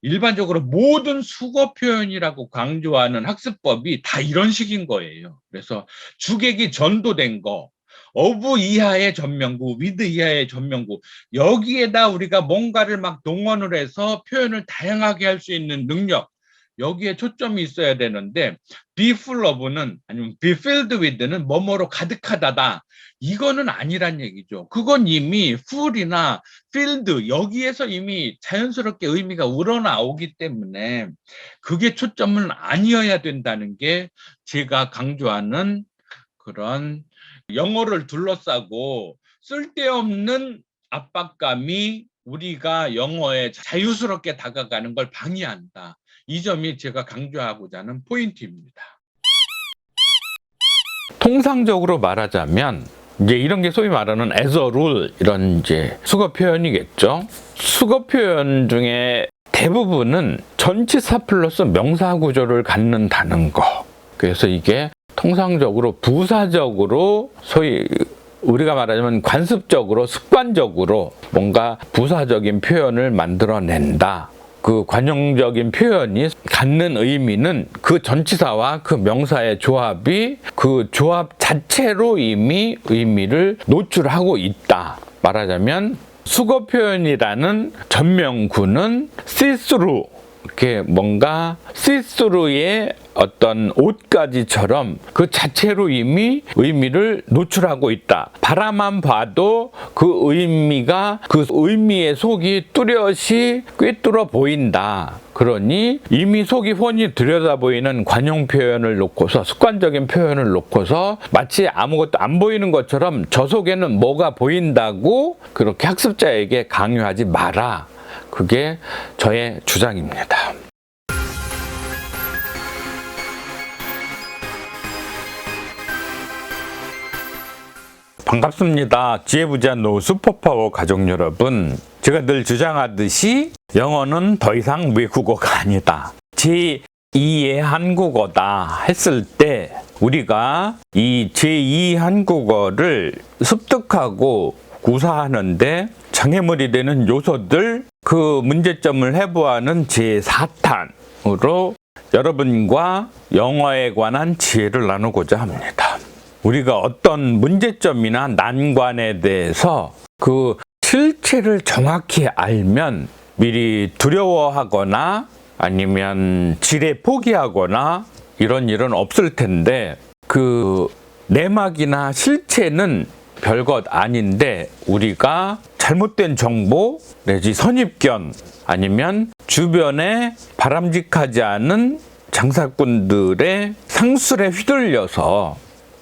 일반적으로 모든 수거 표현이라고 강조하는 학습법이 다 이런 식인 거예요. 그래서 주객이 전도된 거, of 이하의 전명구, with 이하의 전명구, 여기에다 우리가 뭔가를 막 동원을 해서 표현을 다양하게 할 수 있는 능력, 여기에 초점이 있어야 되는데, be full of는, 아니면 be filled with는 뭐뭐로 가득하다다, 이거는 아니란 얘기죠. 그건 이미 full이나 filled, 여기에서 이미 자연스럽게 의미가 우러나오기 때문에 그게 초점은 아니어야 된다는 게 제가 강조하는 그런 영어를 둘러싸고 쓸데없는 압박감이 우리가 영어에 자유스럽게 다가가는 걸 방해한다. 이 점이 제가 강조하고자 하는 포인트입니다. 통상적으로 말하자면 이제 이런 게 소위 말하는 as a rule, 이런 이제 수거 표현이겠죠. 수거 표현 중에 대부분은 전치사 플러스 명사 구조를 갖는다는 거. 그래서 이게 통상적으로 부사적으로 소위 우리가 말하자면 관습적으로 습관적으로 뭔가 부사적인 표현을 만들어낸다. 그 관용적인 표현이 갖는 의미는 그 전치사와 그 명사의 조합이 그 조합 자체로 이미 의미를 노출하고 있다. 말하자면 수거 표현이라는 전명구는 see through, 이렇게 뭔가 see through의 어떤 옷가지처럼 그 자체로 이미 의미를 노출하고 있다. 바라만 봐도 그 의미가 그 의미의 속이 뚜렷이 꿰뚫어 보인다. 그러니 이미 속이 훤히 들여다 보이는 관용 표현을 놓고서, 습관적인 표현을 놓고서 마치 아무것도 안 보이는 것처럼 저 속에는 뭐가 보인다고 그렇게 학습자에게 강요하지 마라. 그게 저의 주장입니다. 반갑습니다. 지혜부자 노 슈퍼파워 가족 여러분. 제가 늘 주장하듯이 영어는 더 이상 외국어가 아니다. 제2의 한국어다 했을 때 우리가 이 제2 한국어를 습득하고 구사하는데 장애물이 되는 요소들, 그 문제점을 해부하는 제4탄으로 여러분과 영어에 관한 지혜를 나누고자 합니다. 우리가 어떤 문제점이나 난관에 대해서 그 실체를 정확히 알면 미리 두려워하거나 아니면 지레 포기하거나 이런 일은 없을 텐데, 그 내막이나 실체는 별것 아닌데 우리가 잘못된 정보 내지 선입견 아니면 주변에 바람직하지 않은 장사꾼들의 상술에 휘둘려서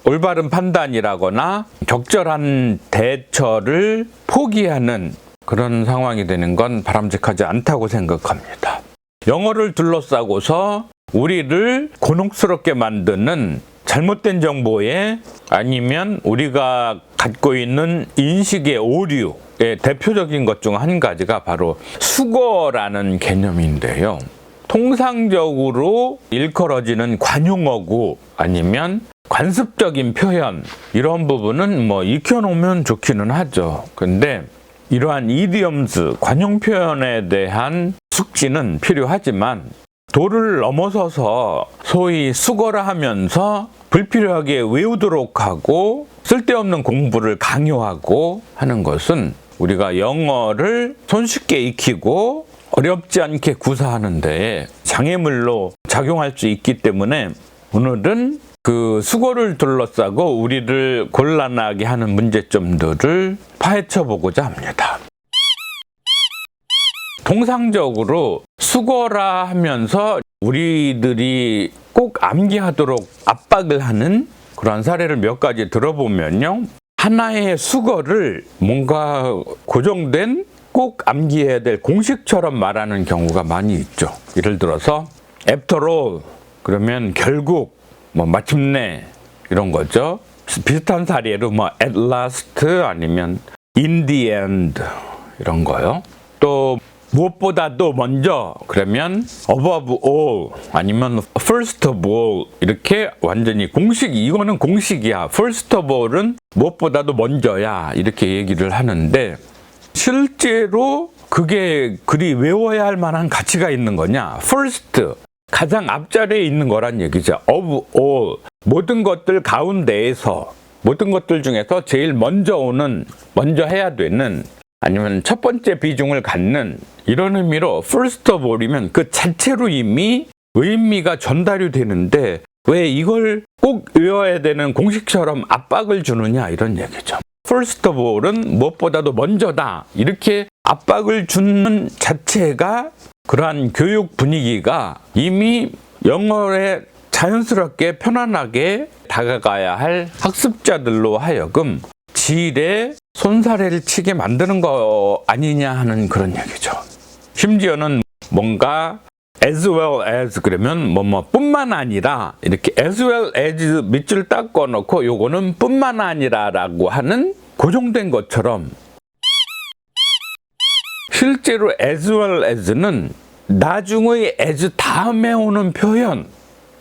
올바른 판단이라거나 적절한 대처를 포기하는 그런 상황이 되는 건 바람직하지 않다고 생각합니다. 영어를 둘러싸고서 우리를 곤혹스럽게 만드는 잘못된 정보에 아니면 우리가 갖고 있는 인식의 오류의 대표적인 것 중 한 가지가 바로 수거라는 개념인데요. 통상적으로 일컬어지는 관용어구 아니면 관습적인 표현, 이런 부분은 뭐 익혀놓으면 좋기는 하죠. 근데 이러한 이디엄스, 관용 표현에 대한 숙지는 필요하지만 도를 넘어서서 소위 수거라 하면서 불필요하게 외우도록 하고 쓸데없는 공부를 강요하고 하는 것은 우리가 영어를 손쉽게 익히고 어렵지 않게 구사하는 데 장애물로 작용할 수 있기 때문에 오늘은 그 수거를 둘러싸고 우리를 곤란하게 하는 문제점들을 파헤쳐 보고자 합니다. 통상적으로 수거라 하면서 우리들이 꼭 암기하도록 압박을 하는 그런 사례를 몇 가지 들어보면요. 하나의 수거를 뭔가 고정된 꼭 암기해야 될 공식처럼 말하는 경우가 많이 있죠. 예를 들어서 after all, 그러면 결국, 뭐 마침내 이런 거죠. 비슷한 사례로 뭐 at last 아니면 in the end 이런 거요. 또 무엇보다도 먼저 그러면 above all 아니면 first of all, 이렇게 완전히 이거는 공식이야. first of all은 무엇보다도 먼저야, 이렇게 얘기를 하는데 실제로 그게 그리 외워야 할 만한 가치가 있는 거냐? first, 가장 앞자리에 있는 거란 얘기죠. of all, 모든 것들 가운데에서, 모든 것들 중에서 제일 먼저 오는, 먼저 해야 되는, 아니면 첫 번째 비중을 갖는, 이런 의미로 first of all이면 그 자체로 이미 의미가 전달이 되는데 왜 이걸 꼭 외워야 되는 공식처럼 압박을 주느냐, 이런 얘기죠. first of all은 무엇보다도 먼저다, 이렇게 압박을 주는 자체가, 그러한 교육 분위기가 이미 영어에 자연스럽게 편안하게 다가가야 할 학습자들로 하여금 질에 손사래를 치게 만드는 거 아니냐 하는 그런 얘기죠. 심지어는 뭔가 as well as 그러면 뭐뿐만 아니라, 이렇게 as well as 밑줄 딱 꺼놓고 요거는 뿐만 아니라라고 하는 고정된 것처럼, 실제로 as well as는 나중의 as 다음에 오는 표현,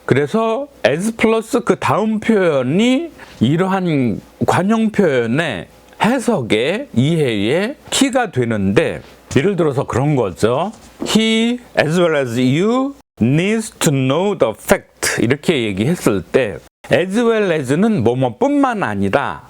그래서 as 플러스 그 다음 표현이 이러한 관용 표현의 해석의 이해의 키가 되는데, 예를 들어서 그런 거죠. He as well as you needs to know the fact, 이렇게 얘기했을 때 as well as는 뭐뭐뿐만 아니라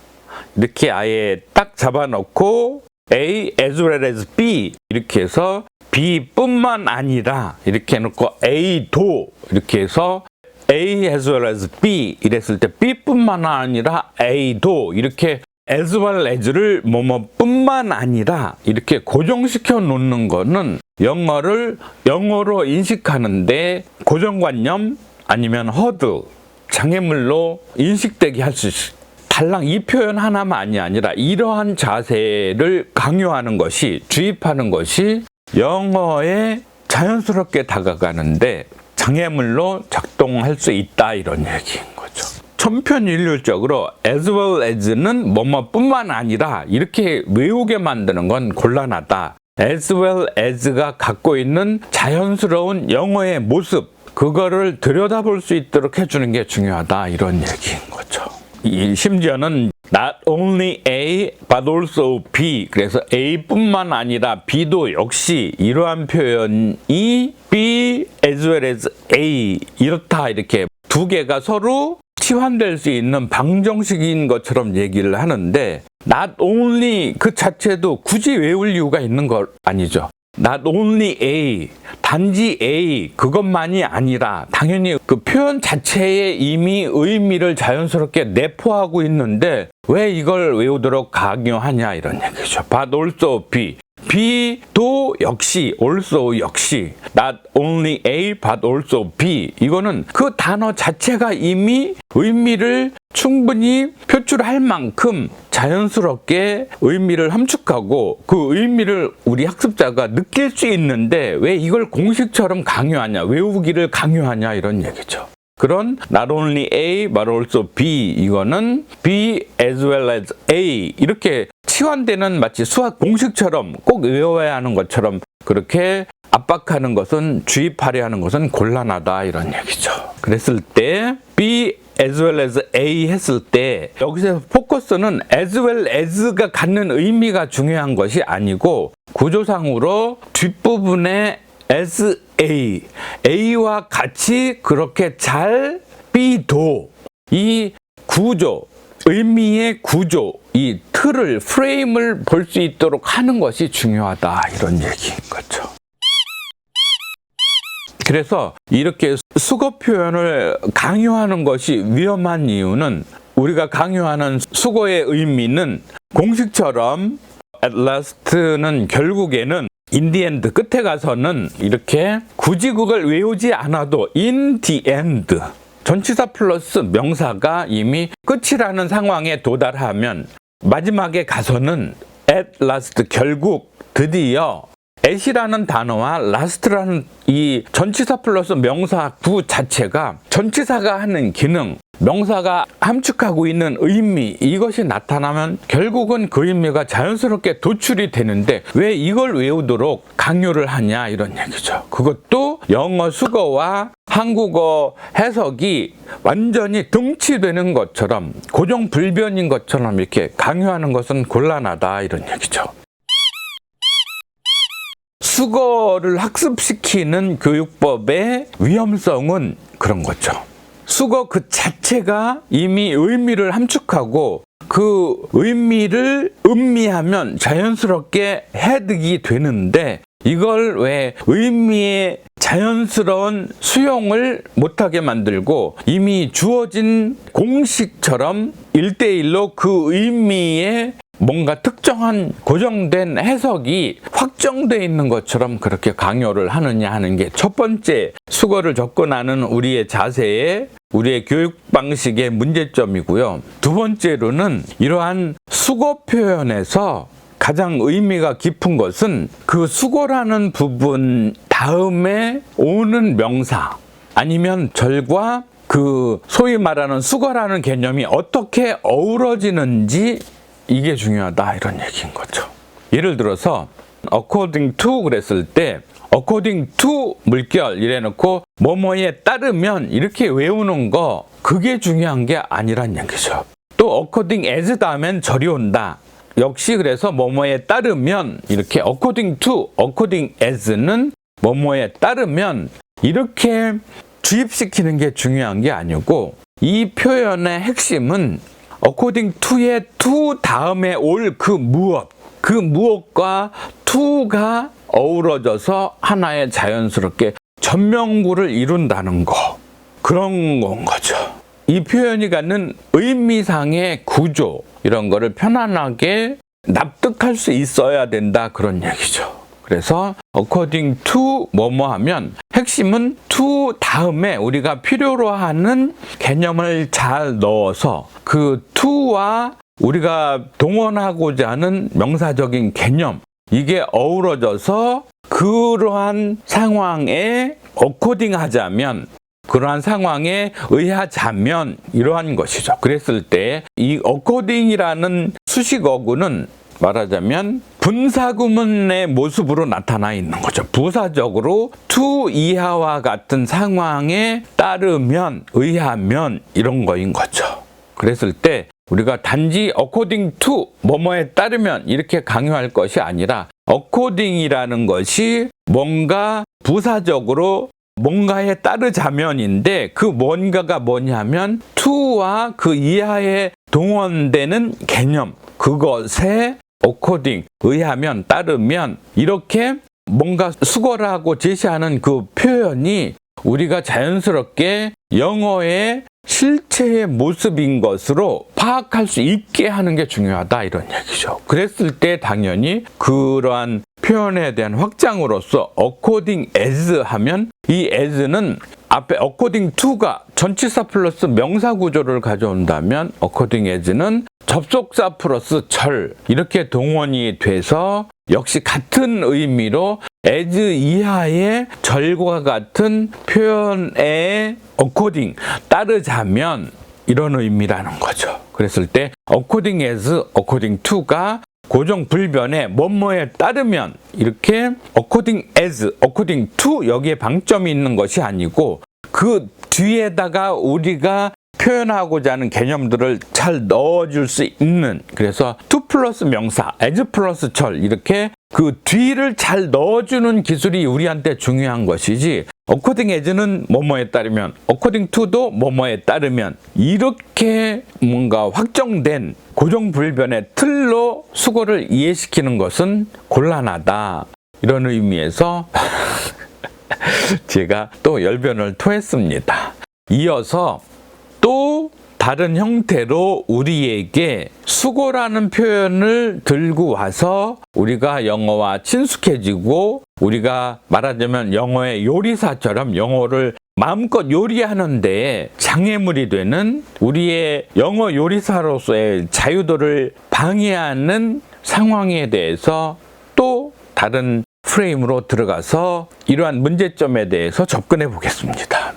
이렇게 아예 딱 잡아놓고 A as well as B 이렇게 해서 B뿐만 아니라 이렇게 해놓고 A도 이렇게 해서 A as well as B 이랬을 때 B뿐만 아니라 A도 이렇게 as well as를 뭐뭐뿐만 아니라 이렇게 고정시켜 놓는 거는 영어를 영어로 인식하는데 고정관념 아니면 허들, 장애물로 인식되게 할 수 있어요. 달랑 이 표현 하나만이 아니라 이러한 자세를 강요하는 것이, 주입하는 것이 영어에 자연스럽게 다가가는데 장애물로 작동할 수 있다, 이런 얘기인 거죠. 천편일률적으로 as well as는 뭐뭐뿐만 아니라 이렇게 외우게 만드는 건 곤란하다. as well as가 갖고 있는 자연스러운 영어의 모습, 그거를 들여다볼 수 있도록 해주는 게 중요하다, 이런 얘기인 거죠. 심지어는 not only A but also B, 그래서 A뿐만 아니라 B도 역시 이러한 표현이 B as well as A 이렇다, 이렇게 두 개가 서로 치환될 수 있는 방정식인 것처럼 얘기를 하는데, not only 그 자체도 굳이 외울 이유가 있는 거 아니죠. not only A, 단지 A 그것만이 아니라 당연히 그 표현 자체에 이미 의미를 자연스럽게 내포하고 있는데 왜 이걸 외우도록 강요하냐, 이런 얘기죠. but also B, B도 역시, also 역시 not only A but also B, 이거는 그 단어 자체가 이미 의미를 충분히 표출할 만큼 자연스럽게 의미를 함축하고 그 의미를 우리 학습자가 느낄 수 있는데 왜 이걸 공식처럼 강요하냐, 외우기를 강요하냐, 이런 얘기죠. 그런 not only A but also B, 이거는 B as well as A 이렇게 치환되는, 마치 수학 공식처럼 꼭 외워야 하는 것처럼 그렇게 압박하는 것은, 주입하려 하는 것은 곤란하다, 이런 얘기죠. 그랬을 때 B as well as A 했을 때 여기서 포커스는 as well as가 갖는 의미가 중요한 것이 아니고 구조상으로 뒷부분에 as A, A와 같이 그렇게 잘 B도 이 구조, 의미의 구조, 이 틀을, 프레임을 볼 수 있도록 하는 것이 중요하다, 이런 얘기인 거죠. 그래서 이렇게 수거 표현을 강요하는 것이 위험한 이유는, 우리가 강요하는 수거의 의미는 공식처럼 at last는 결국에는 in the end, 끝에 가서는 이렇게 굳이 그걸 외우지 않아도 in the end, 전치사 플러스 명사가 이미 끝이라는 상황에 도달하면 마지막에 가서는 at last, 결국, 드디어 at이라는 단어와 last라는 이 전치사 플러스 명사 구 자체가 전치사가 하는 기능, 명사가 함축하고 있는 의미, 이것이 나타나면 결국은 그 의미가 자연스럽게 도출이 되는데 왜 이걸 외우도록 강요를 하냐, 이런 얘기죠. 그것도 영어 수거와 한국어 해석이 완전히 등치되는 것처럼, 고정불변인 것처럼 이렇게 강요하는 것은 곤란하다, 이런 얘기죠. 수거를 학습시키는 교육법의 위험성은 그런 거죠. 수거 그 자체가 이미 의미를 함축하고 그 의미를 음미하면 자연스럽게 해득이 되는데 이걸 왜 의미의 자연스러운 수용을 못하게 만들고 이미 주어진 공식처럼 1대1로 그 의미의 뭔가 특정한 고정된 해석이 확정되어 있는 것처럼 그렇게 강요를 하느냐 하는 게 첫 번째 수거를 접근하는 우리의 자세에 우리의 교육 방식의 문제점이고요. 두 번째로는 이러한 수거 표현에서 가장 의미가 깊은 것은 그 수고라는 부분 다음에 오는 명사 아니면 절과 그 소위 말하는 수거라는 개념이 어떻게 어우러지는지 이게 중요하다 이런 얘기인 거죠. 예를 들어서 according to 그랬을 때 according to 물결 이래놓고 뭐뭐에 따르면 이렇게 외우는 거 그게 중요한 게 아니란 얘기죠. 또 according as 다음엔 절이 온다. 역시 그래서 뭐뭐에 따르면 이렇게 according to, according as는 뭐뭐에 따르면 이렇게 주입시키는 게 중요한 게 아니고 이 표현의 핵심은 according to의 to 다음에 올 그 무엇과 to가 어우러져서 하나의 자연스럽게 전명구를 이룬다는 거 그런 건 거죠. 이 표현이 갖는 의미상의 구조 이런 거를 편안하게 납득할 수 있어야 된다 그런 얘기죠. 그래서 according to 뭐뭐 하면 핵심은 to 다음에 우리가 필요로 하는 개념을 잘 넣어서 그 to와 우리가 동원하고자 하는 명사적인 개념 이게 어우러져서 그러한 상황에 according 하자면 그러한 상황에 의하자면 이러한 것이죠. 그랬을 때 이 according이라는 수식어구는 말하자면 분사구문의 모습으로 나타나 있는 거죠. 부사적으로 to 이하와 같은 상황에 따르면 의하면 이런 거인 거죠. 그랬을 때 우리가 단지 according to 뭐뭐에 따르면 이렇게 강요할 것이 아니라 according이라는 것이 뭔가 부사적으로 뭔가에 따르자면인데 그 뭔가가 뭐냐면 to와 그 이하에 동원되는 개념 그것에 according 의하면 따르면 이렇게 뭔가 수거라고 제시하는 그 표현이 우리가 자연스럽게 영어의 실체의 모습인 것으로 파악할 수 있게 하는 게 중요하다 이런 얘기죠. 그랬을 때 당연히 그러한 표현에 대한 확장으로서 according as 하면 이 as는 앞에 according to가 전치사 플러스 명사 구조를 가져온다면 according as는 접속사 플러스 절 이렇게 동원이 돼서 역시 같은 의미로 as 이하의 절과 같은 표현에 according 따르자면 이런 의미라는 거죠. 그랬을 때 according as, according to가 고정 불변에 뭐뭐에 따르면 이렇게 according as, according to 여기에 방점이 있는 것이 아니고 그 뒤에다가 우리가 표현하고자 하는 개념들을 잘 넣어줄 수 있는 그래서 to 플러스 명사, as 플러스 절 이렇게 그 뒤를 잘 넣어주는 기술이 우리한테 중요한 것이지 according as는 뭐뭐에 따르면 according to도 뭐뭐에 따르면 이렇게 뭔가 확정된 고정불변의 틀로 수거를 이해시키는 것은 곤란하다 이런 의미에서 제가 또 열변을 토했습니다. 이어서 또 다른 형태로 우리에게 수고라는 표현을 들고 와서 우리가 영어와 친숙해지고 우리가 말하자면 영어의 요리사처럼 영어를 마음껏 요리하는 데 장애물이 되는 우리의 영어 요리사로서의 자유도를 방해하는 상황에 대해서 또 다른 프레임으로 들어가서 이러한 문제점에 대해서 접근해 보겠습니다.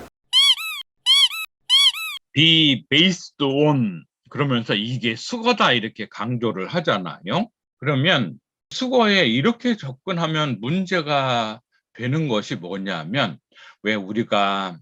be based on 그러면서 이게 수거다 이렇게 강조를 하잖아요. 그러면 수거에 이렇게 접근하면 문제가 되는 것이 뭐냐면 왜 우리가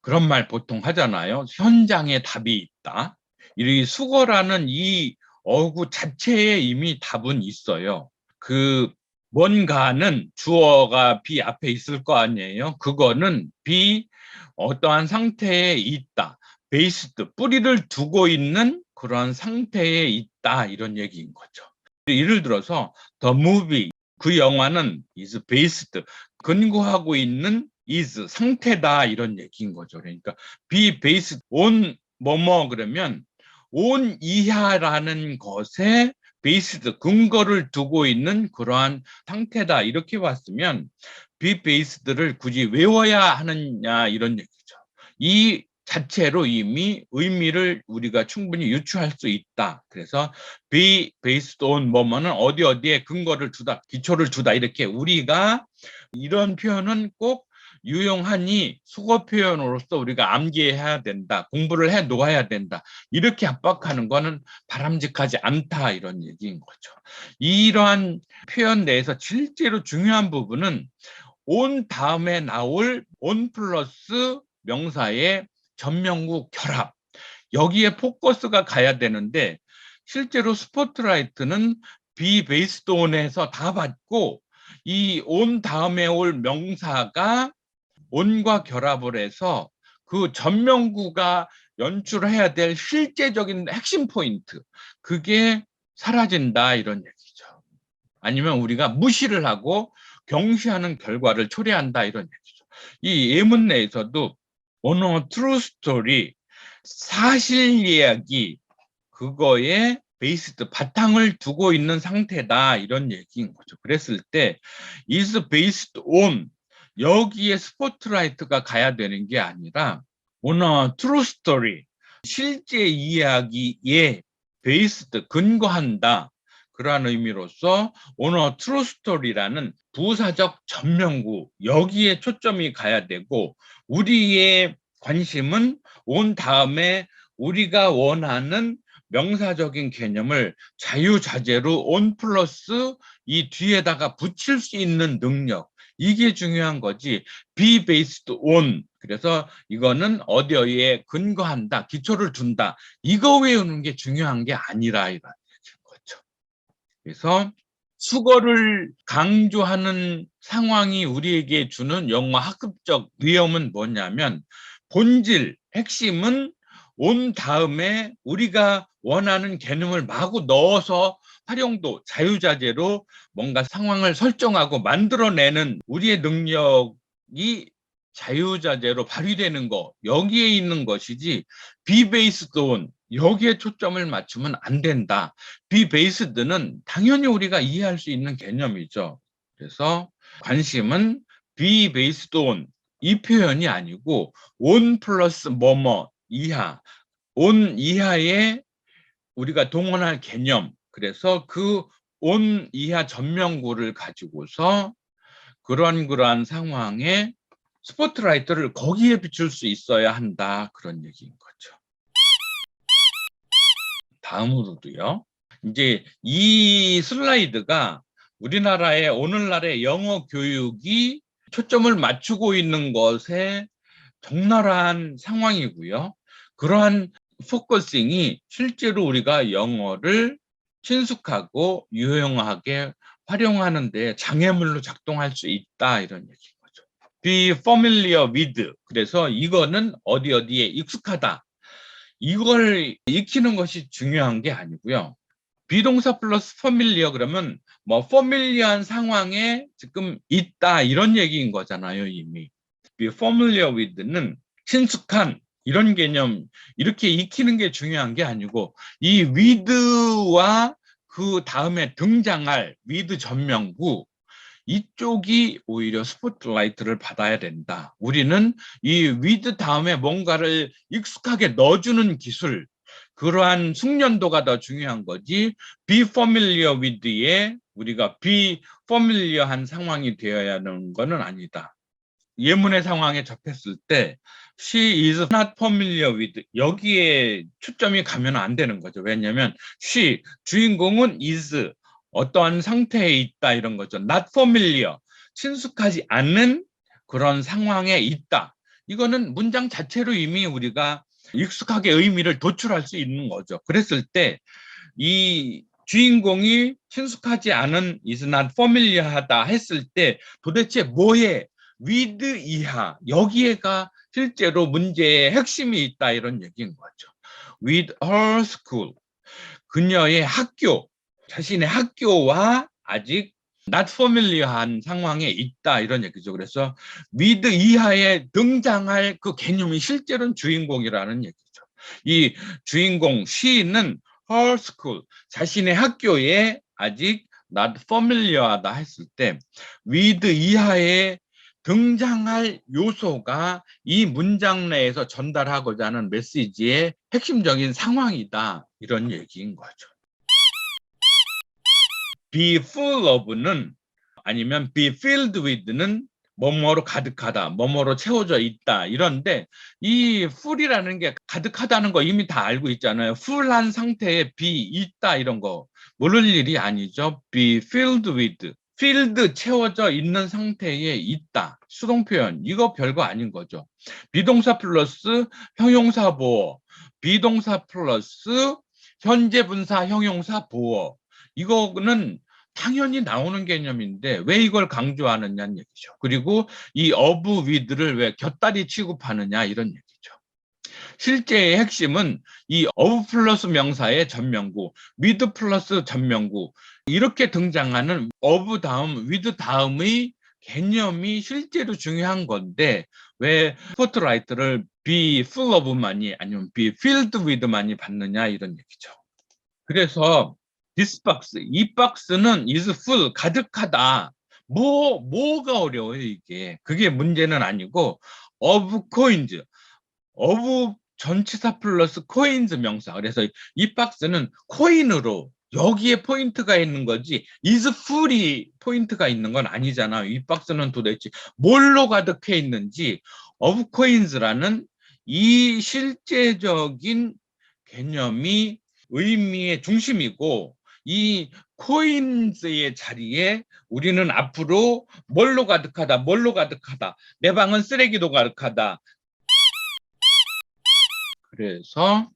그런 말 보통 하잖아요. 현장에 답이 있다. 이 수거라는 이 어구 자체에 이미 답은 있어요. 그 뭔가는 주어가 be 앞에 있을 거 아니에요. 그거는 be 어떠한 상태에 있다. based, 뿌리를 두고 있는 그러한 상태에 있다. 이런 얘기인 거죠. 예를 들어서 the movie, 그 영화는 is based, 근거하고 있는 is, 상태다. 이런 얘기인 거죠. 그러니까 be based on 뭐뭐 그러면 on 이하라는 것에 based, 근거를 두고 있는 그러한 상태다. 이렇게 봤으면 be based를 굳이 외워야 하느냐 이런 얘기죠. 이 자체로 이미 의미를 우리가 충분히 유추할 수 있다. 그래서 be based on 뭐뭐는 어디 어디에 근거를 두다, 기초를 두다, 이렇게 우리가 이런 표현은 꼭 유용하니 수거 표현으로서 우리가 암기해야 된다, 공부를 해 놓아야 된다, 이렇게 압박하는 거는 바람직하지 않다, 이런 얘기인 거죠. 이러한 표현 내에서 실제로 중요한 부분은 on 다음에 나올 on 플러스 명사의 전명구 결합, 여기에 포커스가 가야 되는데 실제로 스포트라이트는 be based on에서 다 받고 이 on 다음에 올 명사가 on과 결합을 해서 그 전명구가 연출해야 될 실제적인 핵심 포인트, 그게 사라진다, 이런 얘기죠. 아니면 우리가 무시를 하고 경시하는 결과를 초래한다, 이런 얘기죠. 이 예문 내에서도 on a true story, 사실 이야기, 그거에 베이스드, 바탕을 두고 있는 상태다, 이런 얘기인 거죠. 그랬을 때 is based on, 여기에 스포트라이트가 가야 되는 게 아니라 on a true story, 실제 이야기에 베이스드, 근거한다, 그러한 의미로서 on a true story라는 부사적 전명구, 여기에 초점이 가야 되고, 우리의 관심은 on 다음에 우리가 원하는 명사적인 개념을 자유자재로 on 플러스 이 뒤에다가 붙일 수 있는 능력, 이게 중요한 거지. be based on, 그래서 이거는 어디 어디에 근거한다, 기초를 둔다, 이거 외우는 게 중요한 게 아니라 이런 거죠. 그래서 수거를 강조하는 상황이 우리에게 주는 영어 학습적 위험은 뭐냐면, 본질, 핵심은 온 다음에 우리가 원하는 개념을 마구 넣어서 활용도, 자유자재로 뭔가 상황을 설정하고 만들어내는 우리의 능력이 자유자재로 발휘되는 거, 여기에 있는 것이지 be based on, 여기에 초점을 맞추면 안 된다. be based는 당연히 우리가 이해할 수 있는 개념이죠. 그래서 관심은 be based on 이 표현이 아니고 on 플러스 뭐뭐 이하, on 이하에 우리가 동원할 개념, 그래서 그 on 이하 전명구를 가지고서 그러한 상황에 스포트라이트를 거기에 비출 수 있어야 한다, 그런 얘기인 거죠. 다음으로도요, 이제 이 슬라이드가 우리나라의 오늘날의 영어 교육이 초점을 맞추고 있는 것에 적나라한 상황이고요. 그러한 포커싱이 실제로 우리가 영어를 친숙하고 유용하게 활용하는 데 장애물로 작동할 수 있다, 이런 얘기인 거죠. be familiar with, 그래서 이거는 어디 어디에 익숙하다, 이걸 익히는 것이 중요한 게 아니고요. 비동사 플러스 familiar 그러면 뭐 familiar한 상황에 지금 있다, 이런 얘기인 거잖아요. 이미 be familiar with는 친숙한, 이런 개념, 이렇게 익히는 게 중요한 게 아니고 이 with와 그 다음에 등장할 with 전명구, 이쪽이 오히려 스포트라이트를 받아야 된다. 우리는 이 with 다음에 뭔가를 익숙하게 넣어주는 기술, 그러한 숙련도가 더 중요한 거지 be familiar with에 우리가 be familiar한 상황이 되어야 하는 것은 아니다. 예문의 상황에 접했을 때 she is not familiar with, 여기에 초점이 가면 안 되는 거죠. 왜냐하면 she, 주인공은 is, 어떠한 상태에 있다, 이런 거죠. not familiar, 친숙하지 않은 그런 상황에 있다. 이거는 문장 자체로 이미 우리가 익숙하게 의미를 도출할 수 있는 거죠. 그랬을 때 이 주인공이 친숙하지 않은 is not familiar하다 했을 때 도대체 뭐에 with 이하 여기에가 실제로 문제의 핵심이 있다 이런 얘기인 거죠. with her school 그녀의 학교 자신의 학교와 아직 not familiar한 상황에 있다 이런 얘기죠. 그래서 with 이하에 등장할 그 개념이 실제로는 주인공이라는 얘기죠. 이 주인공 she는 her school 자신의 학교에 아직 not familiar하다 했을 때 with 이하에 등장할 요소가 이 문장 내에서 전달하고자 하는 메시지의 핵심적인 상황이다 이런 얘기인 거죠. be full of는 아니면 be filled with는 뭐뭐로 가득하다, 뭐뭐로 채워져 있다 이런데 이 full이라는 게 가득하다는 거 이미 다 알고 있잖아요. full한 상태에 be 있다 이런 거 모를 일이 아니죠. be filled with, filled 채워져 있는 상태에 있다. 수동 표현 이거 별거 아닌 거죠. 비동사 플러스 형용사 보어, 비동사 플러스 현재 분사 형용사 보어 이거는 당연히 나오는 개념인데 왜 이걸 강조하느냐는 얘기죠. 그리고 이 of with를 왜 곁다리 취급하느냐 이런 얘기죠. 실제의 핵심은 이 of 플러스 명사의 전명구, with 플러스 전명구 이렇게 등장하는 of 다음, with 다음의 개념이 실제로 중요한 건데 왜 스포트라이트를 be full of만이 아니면 be filled with만이 받느냐 이런 얘기죠. 그래서 this box, 이 박스는 is full, 가득하다. 뭐가 어려워요, 이게. 그게 문제는 아니고, of coins, of 전치사 플러스 coins 명사. 그래서 이 박스는 코인으로, 여기에 포인트가 있는 거지, is full이 포인트가 있는 건 아니잖아요. 이 박스는 도대체 뭘로 가득해 있는지, of coins라는 이 실제적인 개념이 의미의 중심이고, 이 코인즈의 자리에 우리는 앞으로 뭘로 가득하다, 내 방은 쓰레기도 가득하다. 그래서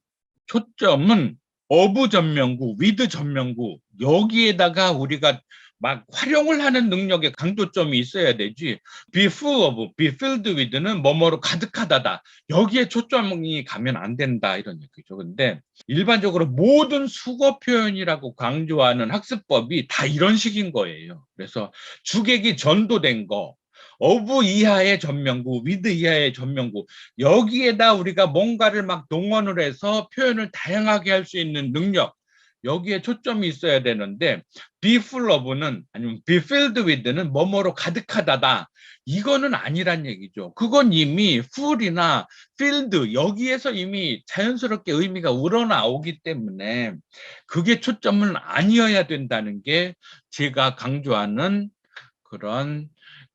초점은 of 전명구, with 전명구 여기에다가 우리가 막 활용을 하는 능력의 강조점이 있어야 되지. be full of, be filled with는 뭐뭐로 가득하다다. 여기에 초점이 가면 안 된다 이런 얘기죠. 근데 일반적으로 모든 수거 표현이라고 강조하는 학습법이 다 이런 식인 거예요. 그래서 주객이 전도된 거, of 이하의 전명구, with 이하의 전명구 여기에다 우리가 뭔가를 막 동원을 해서 표현을 다양하게 할 수 있는 능력 여기에 초점이 있어야 되는데 be full of는 아니면 be filled with는 뭐뭐로 가득하다다 이거는 아니란 얘기죠. 그건 이미 full이나 filled 여기에서 이미 자연스럽게 의미가 우러나오기 때문에 그게 초점은 아니어야 된다는 게 제가 강조하는 그런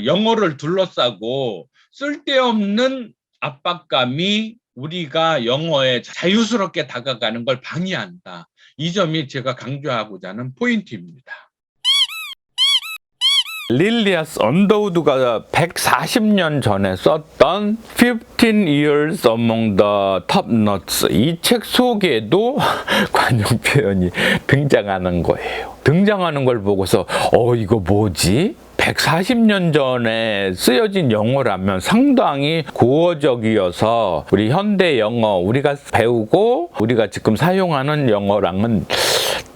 영어를 둘러싸고 쓸데없는 압박감이 우리가 영어에 자유스럽게 다가가는 걸 방해한다. 이 점이 제가 강조하고자 하는 포인트입니다. 릴리아스 언더우드가 140년 전에 썼던 15 Years Among the Top Nuts 이 책 속에도 관용 표현이 등장하는 거예요. 등장하는 걸 보고서 이거 뭐지? 140년 전에 쓰여진 영어라면 상당히 고어적이어서 우리 현대 영어 우리가 배우고 우리가 지금 사용하는 영어랑은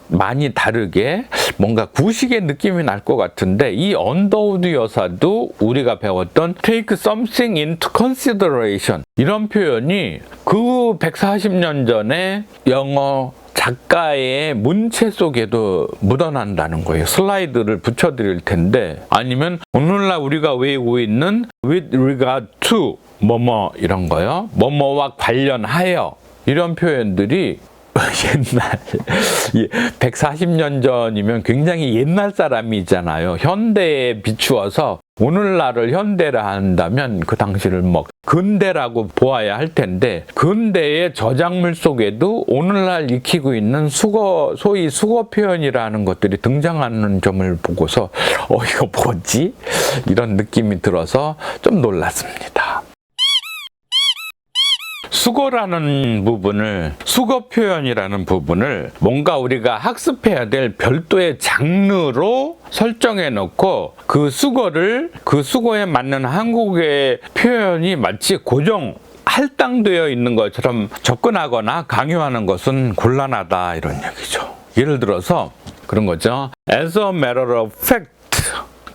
많이 다르게 뭔가 구식의 느낌이 날 것 같은데 이 언더우드 여사도 우리가 배웠던 take something into consideration 이런 표현이 그 140년 전에 영어 작가의 문체 속에도 묻어난다는 거예요. 슬라이드를 붙여드릴 텐데 아니면 오늘날 우리가 외우고 있는 with regard to 뭐뭐 이런 거요. 뭐뭐와 관련하여 이런 표현들이 옛날 140년 전이면 굉장히 옛날 사람이잖아요. 현대에 비추어서 오늘날을 현대라 한다면 그 당시를 뭐 근대라고 보아야 할 텐데 근대의 저작물 속에도 오늘날 익히고 있는 소위 수거 표현이라는 것들이 등장하는 점을 보고서 이거 뭐지? 이런 느낌이 들어서 좀 놀랐습니다. 수거라는 부분을, 수거 표현이라는 부분을 뭔가 우리가 학습해야 될 별도의 장르로 설정해 놓고 그 수거를, 그 수거에 맞는 한국의 표현이 마치 고정 할당되어 있는 것처럼 접근하거나 강요하는 것은 곤란하다, 이런 얘기죠. 예를 들어서 그런 거죠. As a matter of fact,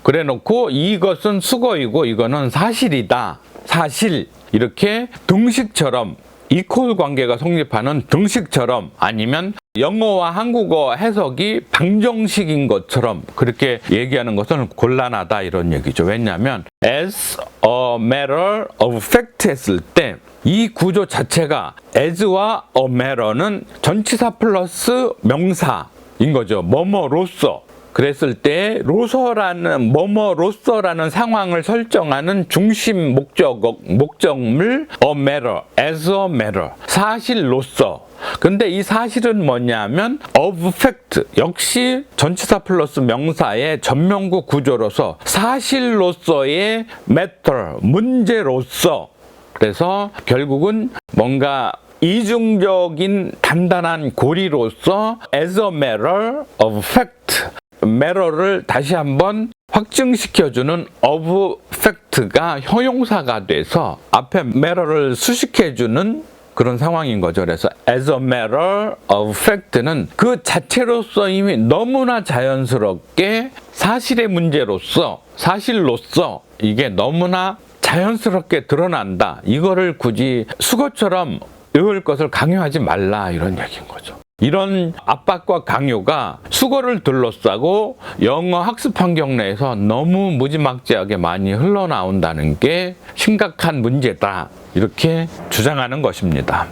그래 놓고 이것은 수거이고 이거는 사실이다, 사실, 이렇게 등식처럼, 이퀄 관계가 성립하는 등식처럼, 아니면 영어와 한국어 해석이 방정식인 것처럼 그렇게 얘기하는 것은 곤란하다, 이런 얘기죠. 왜냐하면 as a matter of fact 했을 때 이 구조 자체가 as와 a matter는 전치사 플러스 명사인 거죠. 뭐뭐로서. 그랬을 때 로서라는, 뭐뭐로서라는 상황을 설정하는 중심 목적물 a matter, as a matter, 사실로서. 근데 이 사실은 뭐냐면 of fact, 역시 전치사 플러스 명사의 전명구 구조로서 사실로서의 matter, 문제로서. 그래서 결국은 뭔가 이중적인 단단한 고리로서 as a matter of fact, matter를 다시 한번 확증시켜주는 of fact가 형용사가 돼서 앞에 matter를 수식해주는 그런 상황인 거죠. 그래서 as a matter of fact는 그 자체로서 이미 너무나 자연스럽게 사실의 문제로서, 사실로서 이게 너무나 자연스럽게 드러난다. 이거를 굳이 수거처럼 외울 것을 강요하지 말라, 이런 얘기인 거죠. 이런 압박과 강요가 수거를 둘러싸고 영어 학습 환경 내에서 너무 무지막지하게 많이 흘러나온다는 게 심각한 문제다, 이렇게 주장하는 것입니다.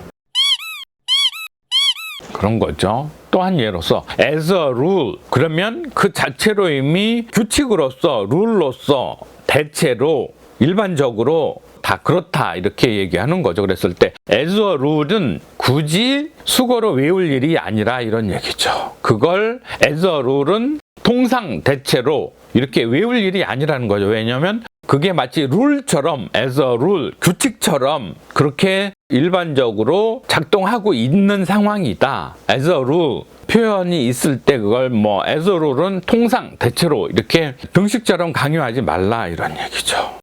그런 거죠. 또한 예로서 as a rule, 그러면 그 자체로 이미 규칙으로서, 룰로서, 대체로, 일반적으로 다 그렇다, 이렇게 얘기하는 거죠. 그랬을 때 as a rule은 굳이 수거로 외울 일이 아니라, 이런 얘기죠. 그걸 as a rule은 통상, 대체로 이렇게 외울 일이 아니라는 거죠. 왜냐하면 그게 마치 룰처럼, as a rule, 규칙처럼 그렇게 일반적으로 작동하고 있는 상황이다. as a rule 표현이 있을 때 그걸 뭐 as a rule은 통상, 대체로 이렇게 등식처럼 강요하지 말라, 이런 얘기죠.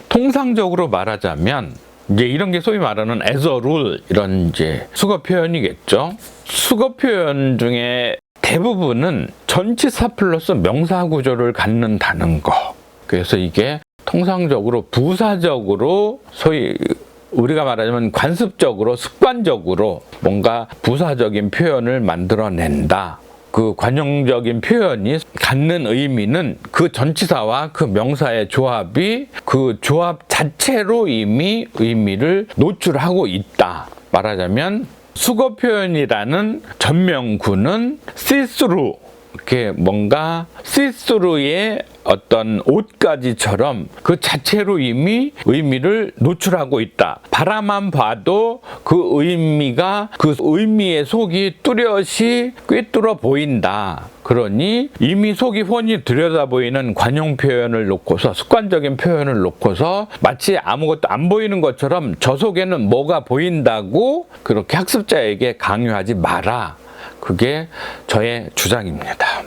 통상적으로 말하자면 이제 이런 게 소위 말하는 as a rule, 이런 이제 수거 표현이겠죠. 수거 표현 중에 대부분은 전치사 플러스 명사 구조를 갖는다는 거. 그래서 이게 통상적으로 부사적으로, 소위 우리가 말하자면 관습적으로, 습관적으로 뭔가 부사적인 표현을 만들어낸다. 그 관용적인 표현이 갖는 의미는 그 전치사와 그 명사의 조합이 그 조합 자체로 이미 의미를 노출하고 있다. 말하자면 수거 표현이라는 전명구는 see through, 이렇게 뭔가 see through의 어떤 옷가지처럼 그 자체로 이미 의미를 노출하고 있다. 바라만 봐도 그 의미가, 그 의미의 속이 뚜렷이 꿰뚫어 보인다. 그러니 이미 속이 훤히 들여다보이는 관용 표현을 놓고서, 습관적인 표현을 놓고서 마치 아무것도 안 보이는 것처럼 저 속에는 뭐가 보인다고 그렇게 학습자에게 강요하지 마라. 그게 저의 주장입니다.